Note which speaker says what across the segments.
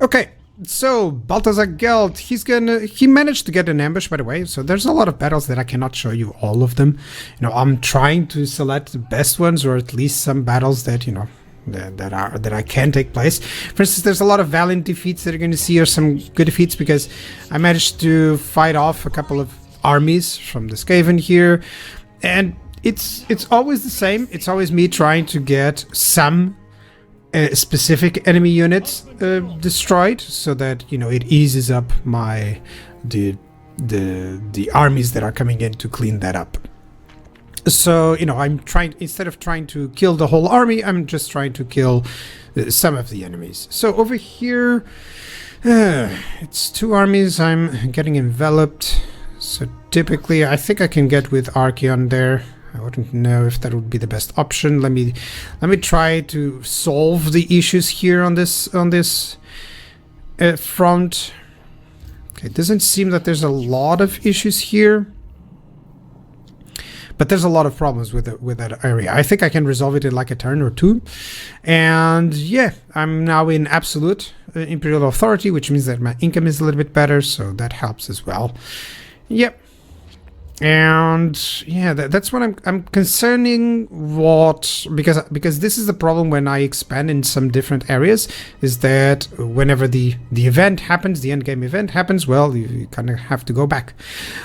Speaker 1: Okay, so Balthazar Geld, he managed to get an ambush, by the way. So there's a lot of battles that I cannot show you all of them. You know, I'm trying to select the best ones, or at least some battles that, you know, that I can take place. For instance, there's a lot of valiant defeats that you're going to see, or some good defeats, because I managed to fight off a couple of armies from the Skaven here, and it's always the same. It's always me trying to get some specific enemy units destroyed, so that, you know, it eases up the armies that are coming in to clean that up. So, you know, I'm trying, instead of trying to kill the whole army, I'm just trying to kill some of the enemies. So over here, it's 2 armies. I'm getting enveloped. So typically, I think I can get with Archeon there. I wouldn't know if that would be the best option. Let me try to solve the issues here on this front. Okay, it doesn't seem that there's a lot of issues here, but there's a lot of problems with that area. I think I can resolve it in like a turn or 2. And yeah, I'm now in absolute Imperial Authority, which means that my income is a little bit better, so that helps as well. Yep. And yeah, that's what I'm concerning, because this is the problem when I expand in some different areas, is that whenever the event happens, the end game event happens, well, you kind of have to go back.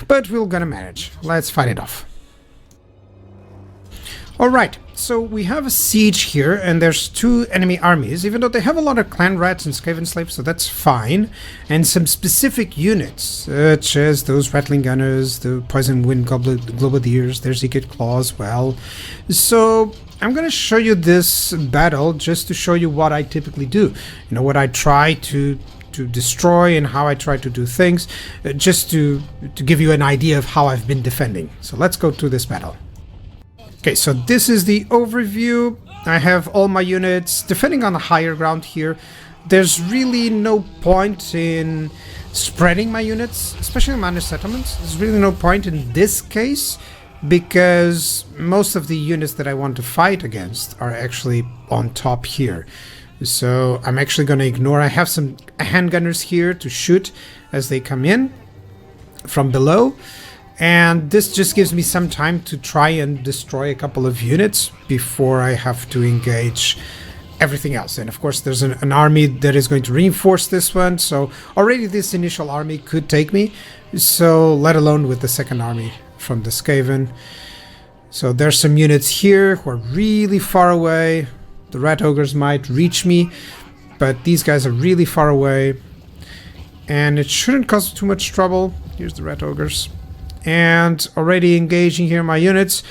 Speaker 1: But we're gonna manage. Let's fight it off. Alright, so we have a siege here, and there's 2 enemy armies, even though they have a lot of clan rats and Skaven slaves, so that's fine. And some specific units, such as those rattling gunners, the poison wind globadiers, there's Ikit Claw as well. So I'm gonna show you this battle just to show you what I typically do. You know, what I try to destroy and how I try to do things, just to give you an idea of how I've been defending. So let's go to this battle. Okay, so this is the overview. I have all my units defending on the higher ground here. There's really no point in spreading my units, especially in minor settlements. There's really no point in this case, because most of the units that I want to fight against are actually on top here. So I'm actually going to ignore. I have some handgunners here to shoot as they come in from below. And this just gives me some time to try and destroy a couple of units before I have to engage everything else. And of course, there's an army that is going to reinforce this one. So already this initial army could take me. So let alone with the second army from the Skaven. So there's some units here who are really far away. The rat ogres might reach me, but these guys are really far away. And it shouldn't cause too much trouble. Here's the rat ogres. And already engaging here my units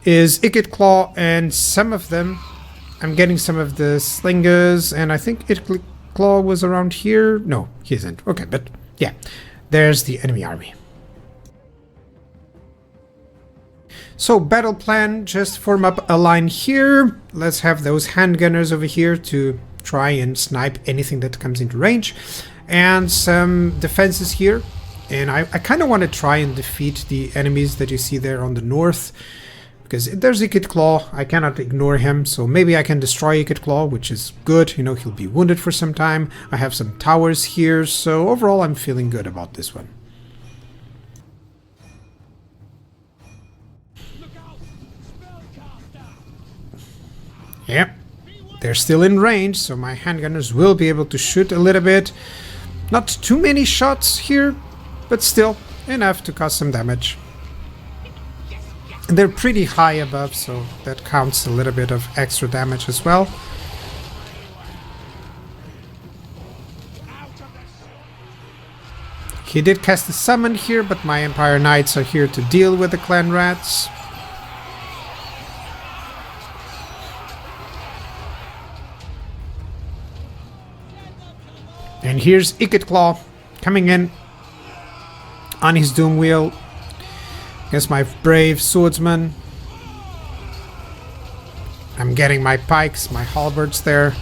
Speaker 1: is Ikit Claw, and some of them, I'm getting some of the slingers, and I think Ikit Claw was around here. No, he isn't. Okay, but yeah, there's the enemy army. So battle plan, just form up a line here. Let's have those handgunners over here to try and snipe anything that comes into range, and some defenses here. And I kind of want to try and defeat the enemies that you see there on the north, because there's Ikit Claw. I cannot ignore him, so maybe I can destroy Ikit Claw, which is good. You know, he'll be wounded for some time. I have some towers here, so overall I'm feeling good about this one. Yep, they're still in range, so my handgunners will be able to shoot a little bit. Not too many shots here, but still enough to cause some damage. And they're pretty high above, so that counts a little bit of extra damage as well. He did cast a summon here, but my Empire Knights are here to deal with the clan rats. And here's Ikit Claw coming in on his doom wheel against my brave swordsman. I'm getting my pikes, my halberds there.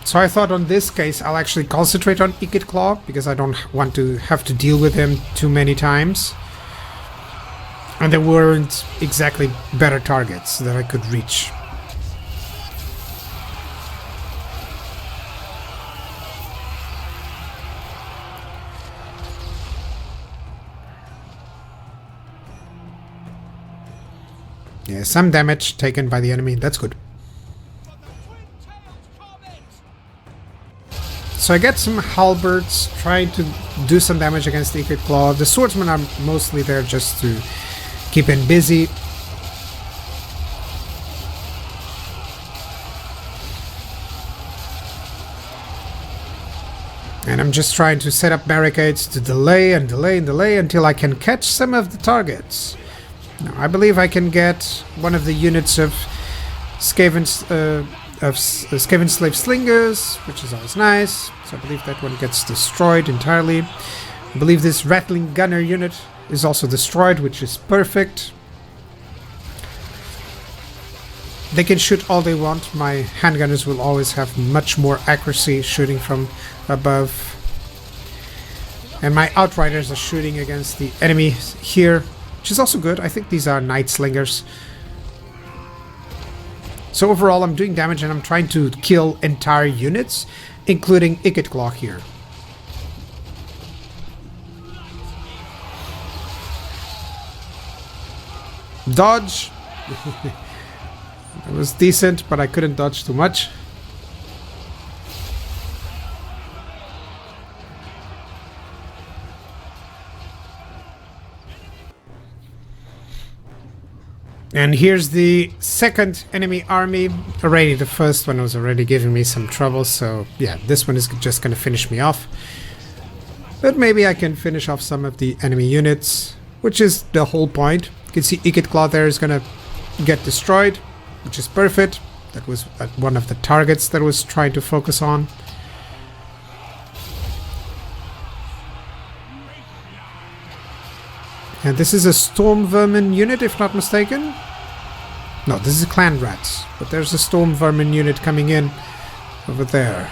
Speaker 1: So I thought on this case I'll actually concentrate on Ikit Claw, because I don't want to have to deal with him too many times. And there weren't exactly better targets that I could reach. Yeah, some damage taken by the enemy. That's good. So I get some halberds trying to do some damage against the Ikit Claw. The swordsmen are mostly there just to keep him busy. And I'm just trying to set up barricades to delay and delay and delay until I can catch some of the targets. Now, I believe I can get one of the units of Skaven Slave Slingers, which is always nice. So I believe that one gets destroyed entirely. I believe this Rattling Gunner unit is also destroyed, which is perfect. They can shoot all they want. My handgunners will always have much more accuracy shooting from above. And my Outriders are shooting against the enemy here, which is also good. I think these are Night Slingers. So overall I'm doing damage and I'm trying to kill entire units, including Ikit Claw here. Dodge. It was decent, but I couldn't dodge too much. And here's the second enemy army. Already the first one was already giving me some trouble, so yeah, this one is just gonna finish me off. But maybe I can finish off some of the enemy units, which is the whole point. You can see Ikit Claw there is gonna get destroyed, which is perfect. That was one of the targets that I was trying to focus on. And this is a Storm Vermin unit, if not mistaken. No, this is Clan Rats. But there's a Storm Vermin unit coming in over there.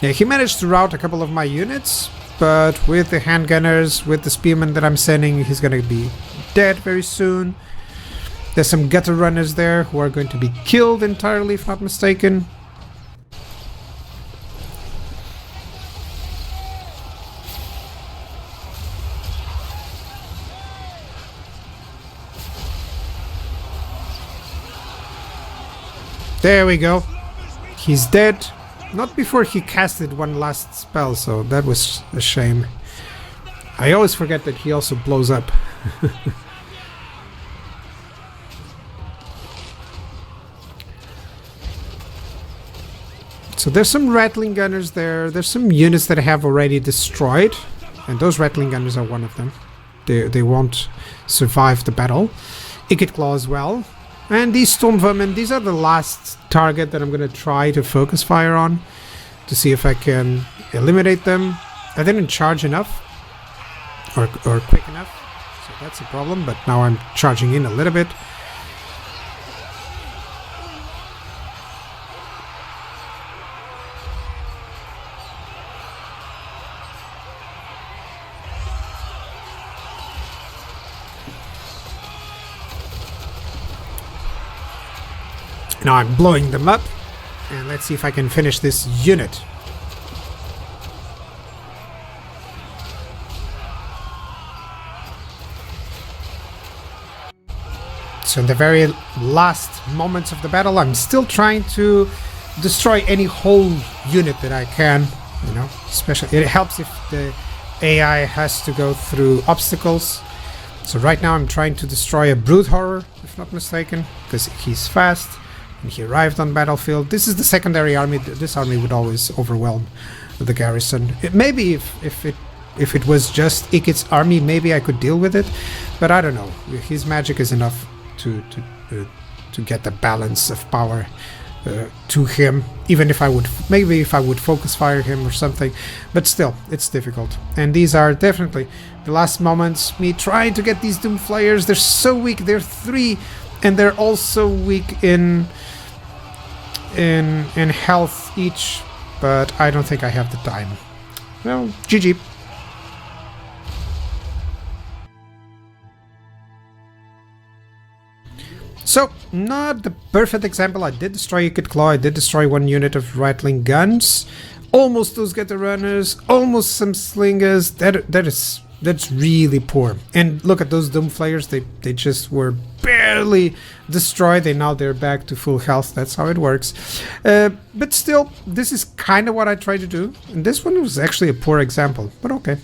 Speaker 1: Yeah, he managed to rout a couple of my units, but with the handgunners, with the spearmen that I'm sending, he's gonna be dead very soon. There's some gutter runners there who are going to be killed entirely, if not mistaken. There we go. He's dead. Not before he casted one last spell, so that was a shame. I always forget that he also blows up. So there's some Rattling Gunners there. There's some units that I have already destroyed. And those Rattling Gunners are one of them. They won't survive the battle. Ikit Claw as well. And these Storm Vermin, these are the last target that I'm going to try to focus fire on to see if I can eliminate them. I didn't charge enough or quick enough, so that's a problem, but now I'm charging in a little bit. Now I'm blowing them up, and let's see if I can finish this unit. So in the very last moments of the battle, I'm still trying to destroy any whole unit that I can, you know, especially it helps if the AI has to go through obstacles. So right now I'm trying to destroy a Brood Horror, if not mistaken, because he's fast. And he arrived on battlefield. This is the secondary army. This army would always overwhelm the garrison. Maybe if it was just Ikit's army, maybe I could deal with it, but I don't know. His magic is enough to get the balance of power to him. Even if I would, maybe if I would focus fire him or something, but still, it's difficult. And these are definitely the last moments. Me trying to get these Doom Flayers. They're so weak. They're 3, and they're also weak in health each, but I don't think I have the time. Well, GG. So, not the perfect example. I did destroy Ikit Claw, I did destroy one unit of Rattling guns. Almost those Getter Runners, almost some Slingers. That's really poor. And look at those Doom Flayers, they just were barely destroyed, and now they're back to full health. That's how it works. But still, this is kind of what I try to do. And this one was actually a poor example, but okay.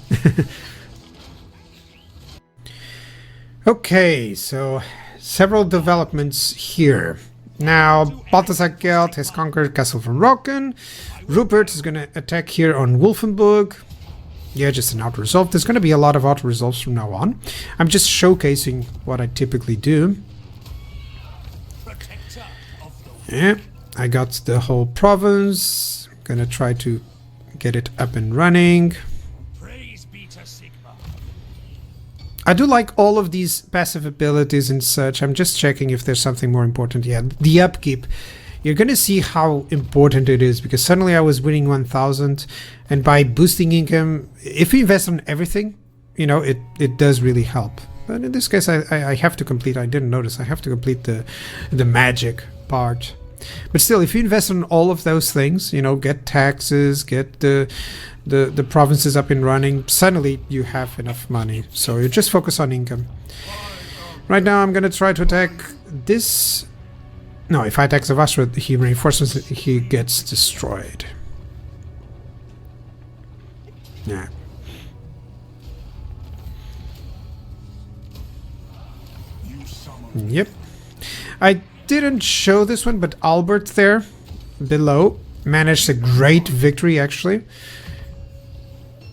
Speaker 1: Okay, so several developments here. Now, Balthasar Gelt has conquered Castle von Rocken. Rupert is going to attack here on Wolfenburg. Yeah, just an auto-resolve. There's going to be a lot of auto-resolves from now on. I'm just showcasing what I typically do. Yeah, I got the whole province. I'm going to try to get it up and running. I do like all of these passive abilities and such. I'm just checking if there's something more important. Yeah, the upkeep. You're going to see how important it is, because suddenly I was winning 1000, and by boosting income, if you invest on everything, you know, it does really help. But in this case, I have to complete, I didn't notice, I have to complete the magic part. But still, if you invest on all of those things, you know, get taxes, get the provinces up and running, suddenly you have enough money. So you just focus on income. Right now I'm going to try to attack this. No, if I attack Zavastra, he reinforces it, he gets destroyed. Yeah. Yep. I didn't show this one, but Albert there below managed a great victory actually.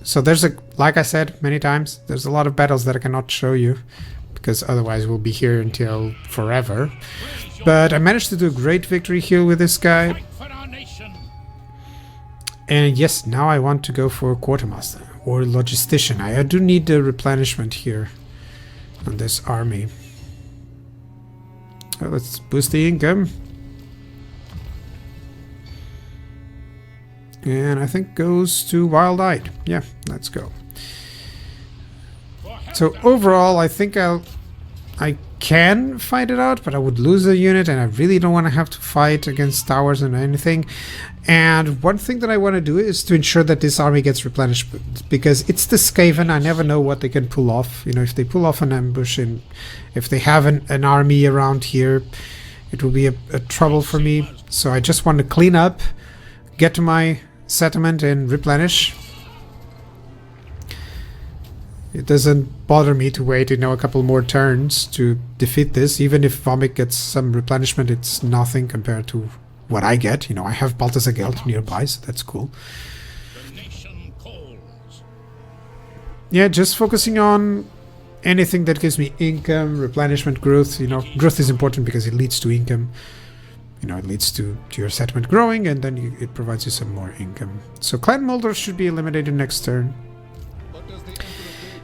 Speaker 1: So there's like I said many times, there's a lot of battles that I cannot show you, because otherwise we'll be here until forever. But I managed to do a great victory here with this guy. And yes, now I want to go for Quartermaster or Logistician. I do need the replenishment here on this army. Well, let's boost the income. And I think goes to Wild Eyed. Yeah, let's go. So overall, I think I can fight it out, but I would lose a unit, and I really don't want to have to fight against towers and anything. And one thing that I want to do is to ensure that this army gets replenished, because it's the Skaven. I never know what they can pull off. You know, if they pull off an ambush, and if they have an army around here, it will be a trouble for me. So I just want to clean up, get to my settlement and replenish. It doesn't bother me to wait, you know, a couple more turns to defeat this. Even if Vomit gets some replenishment, it's nothing compared to what I get. You know, I have Balthasar Gelt nearby, so that's cool. Yeah, just focusing on anything that gives me income, replenishment, growth. You know, growth is important because it leads to income. You know, it leads to your settlement growing, and then it provides you some more income. So Clan Moulder should be eliminated next turn.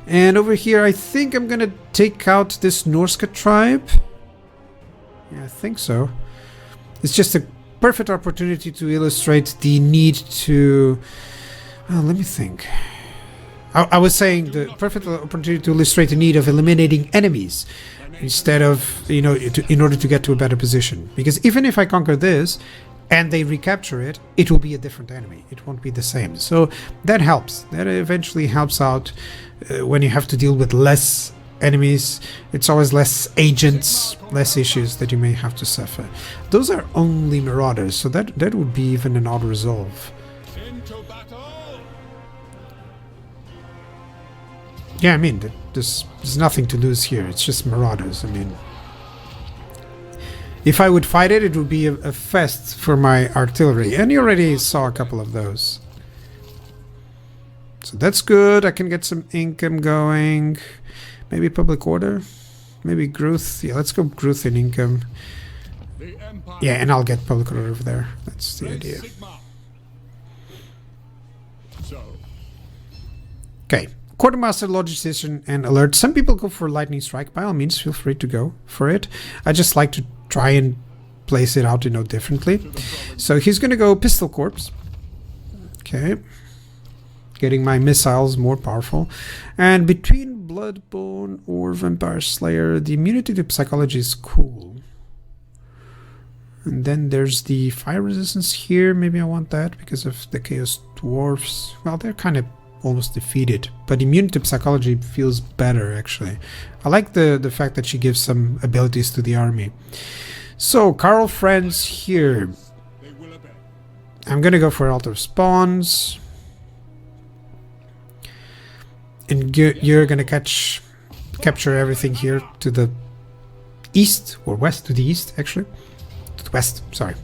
Speaker 1: And over here, I think I'm gonna take out this Norska tribe. Yeah, I think so. It's just a perfect opportunity to illustrate the need to... Well, let me think. I was saying the perfect opportunity to illustrate the need of eliminating enemies instead of, you know, in order to get to a better position. Because even if I conquer this and they recapture it, it will be a different enemy. It won't be the same. So that helps. That eventually helps out when you have to deal with less enemies. It's always less agents, less issues that you may have to suffer. Those are only marauders, so that would be even an auto-resolve. Yeah, I mean, there's nothing to lose here. It's just marauders. I mean, if I would fight it, it would be a fest for my artillery. And you already saw a couple of those. So that's good. I can get some income going. Maybe public order. Maybe growth. Yeah, let's go growth and income. Yeah, and I'll get public order over there. That's the idea. Okay. Quartermaster, Logistician, and Alert. Some people go for Lightning Strike. By all means, feel free to go for it. I just like to try and place it out, you know, differently. So he's going to go Pistol Corps. Okay. Getting my missiles more powerful. And between Bloodborne or Vampire Slayer, the immunity to psychology is cool. And then there's the fire resistance here. Maybe I want that because of the Chaos Dwarfs. Well, they're kind of almost defeated, but immune to psychology feels better, actually. I like the fact that she gives some abilities to the army. So, Karl, Franz here. I'm gonna go for Altar of Spawns. And you're gonna capture everything here to the east, or west, to the east, actually. To the west, sorry.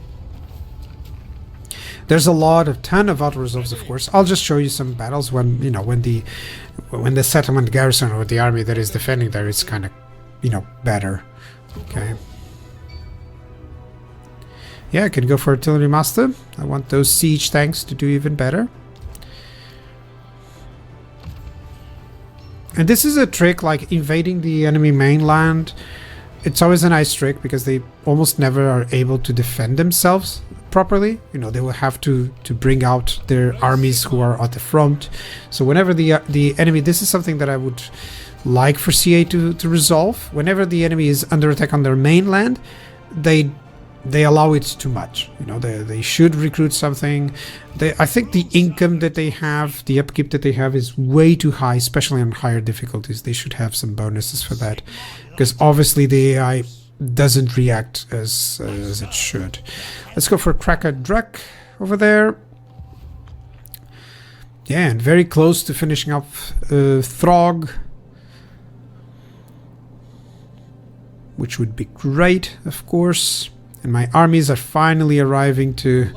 Speaker 1: There's a ton of auto resolves, of course. I'll just show you some battles when, you know, when the settlement garrison or the army that is defending there is kind of, you know, better. Okay. Yeah, I could go for Artillery Master. I want those siege tanks to do even better. And this is a trick like invading the enemy mainland. It's always a nice trick because they almost never are able to defend themselves properly. You know, they will have to bring out their armies who are at the front. So whenever the enemy, this is something that I would like for CA to resolve. Whenever the enemy is under attack on their mainland, they allow it too much. You know, they should recruit something. I think the income that they have, the upkeep that they have is way too high, especially on higher difficulties. They should have some bonuses for that, because obviously the AI doesn't react as it should. Let's go for Cracker Druck over there. Yeah, and very close to finishing up Throg, which would be great, of course. And my armies are finally arriving to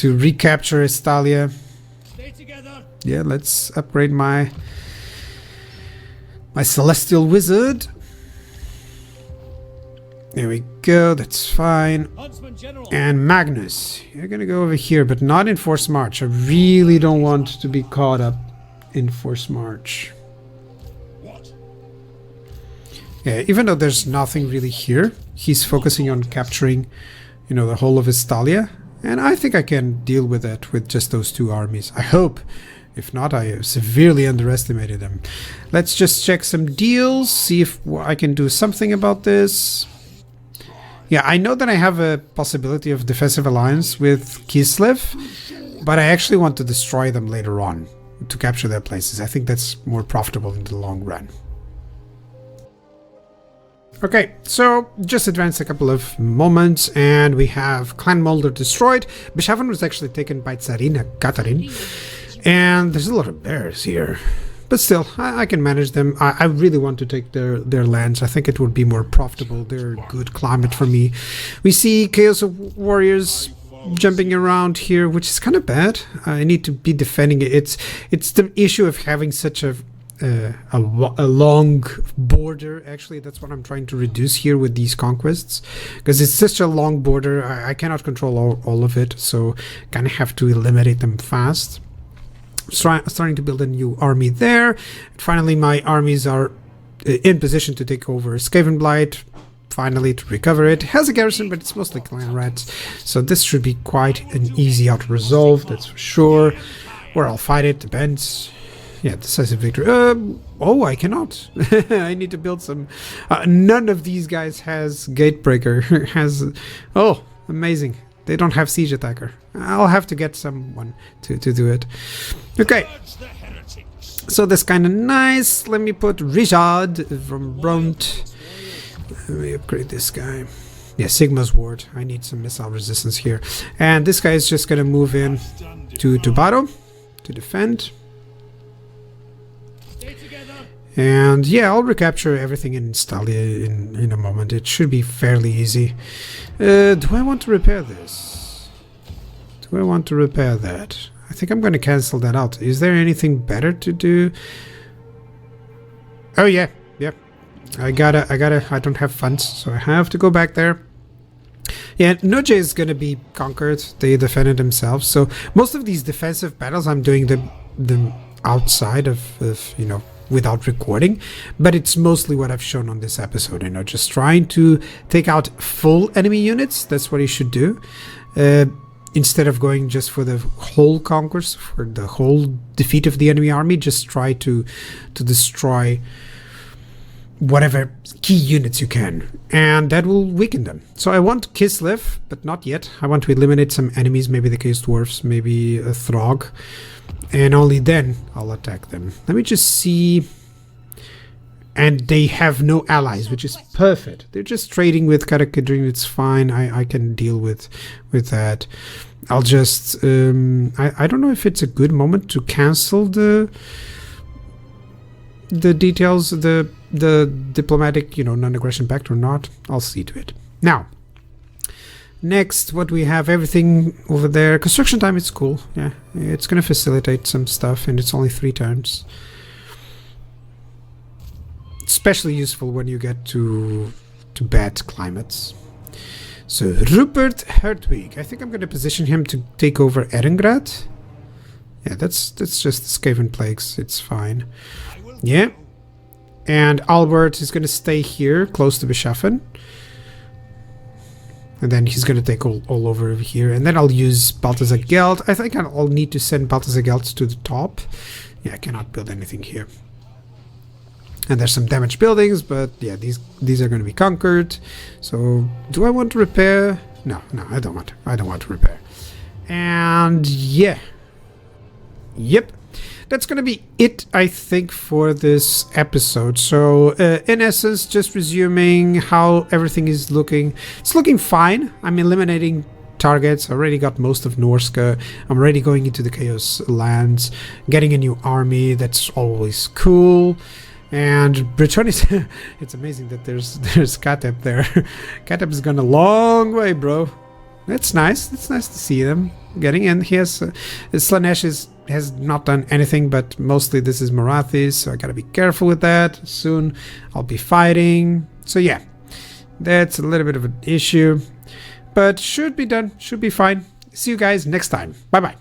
Speaker 1: recapture Estalia. Yeah, let's upgrade my Celestial Wizard. There we go, that's fine. And Magnus, you're gonna go over here, but not in Forced March. I really don't want to be caught up in Forced March. Yeah, even though there's nothing really here, he's focusing on capturing, you know, the whole of Estalia. And I think I can deal with that with just those two armies. I hope. If not, I severely underestimated them. Let's just check some deals, see if I can do something about this. Yeah, I know that I have a possibility of defensive alliance with Kislev, but I actually want to destroy them later on to capture their places. I think that's more profitable in the long run. Okay, so just advanced a couple of moments and we have Clan Moulder destroyed. Bishavan was actually taken by Tsarina Katarin. And there's a lot of bears here. But still, I can manage them. I really want to take their lands. I think it would be more profitable. They're good climate for me. We see Chaos of Warriors jumping around here, which is kind of bad. I need to be defending it. It's the issue of having such a long border. Actually, that's what I'm trying to reduce here with these conquests, because it's such a long border. I cannot control all of it, so kind of have to eliminate them fast. Starting to build a new army there. Finally, my armies are in position to take over Skavenblight. Finally, to recover it. It has a garrison, but it's mostly clan rats, so this should be quite an easy auto-resolve, that's for sure. Or I'll fight it, depends. Yeah, decisive victory. Oh, I cannot. I need to build some. None of these guys has Gatebreaker. Oh, amazing. They don't have Siege Attacker. I'll have to get someone to do it. Okay. So that's kind of nice. Let me put Richard from Brunt. Let me upgrade this guy. Yeah, Sigma's Ward. I need some missile resistance here. And this guy is just going to move in to battle to defend. And yeah, I'll recapture everything in Stalia in a moment. It should be fairly easy. Do I want to repair this? Do I want to repair that? I think I'm going to cancel that out. Is there anything better to do? Oh yeah, yeah. I don't have funds, so I have to go back there. Yeah, Noje is going to be conquered. They defended themselves. So most of these defensive battles, I'm doing them outside of you know, without recording, but it's mostly what I've shown on this episode, you know, just trying to take out full enemy units. That's what you should do, instead of going just for the whole conquest, for the whole defeat of the enemy army. Just try to destroy whatever key units you can, and that will weaken them. So I want Kislev, but not yet. I want to eliminate some enemies, maybe the Chaos Dwarfs, maybe a Throg, and only then I'll attack them. Let me just see. And they have no allies, which is perfect. They're just trading with Karakadrin. It's fine. I can deal with that. I'll just I don't know if it's a good moment to cancel the details, the diplomatic, non-aggression pact or not. I'll see to it. Now, next, what we have, everything over there. Construction time is cool. Yeah, it's going to facilitate some stuff, and it's only 3 turns. Especially useful when you get to bad climates. So Rupert Hertwig, I think I'm going to position him to take over Erengrad. Yeah, that's just the Skaven plagues. It's fine. Yeah, and Albert is going to stay here close to Beschaffen, and then he's going to take all over here. And then I'll use Balthasar Geld. I think I'll need to send Balthasar Geld to the top. Yeah, I cannot build anything here. And there's some damaged buildings, but yeah, these are going to be conquered. So, do I want to repair? No, I don't want. I don't want to repair. And yeah, yep, that's going to be it, I think, for this episode. So, in essence, just resuming how everything is looking. It's looking fine. I'm eliminating targets. I already got most of Norska. I'm already going into the Chaos lands, getting a new army. That's always cool. And Bretonnia, it's amazing that there's Kateb there. Kateb has gone a long way, bro. That's nice. It's nice to see them getting in. He has Slanesh has not done anything, but mostly this is Marathis, so I gotta be careful with that. Soon I'll be fighting. So yeah, that's a little bit of an issue, but should be done. Should be fine. See you guys next time. Bye bye.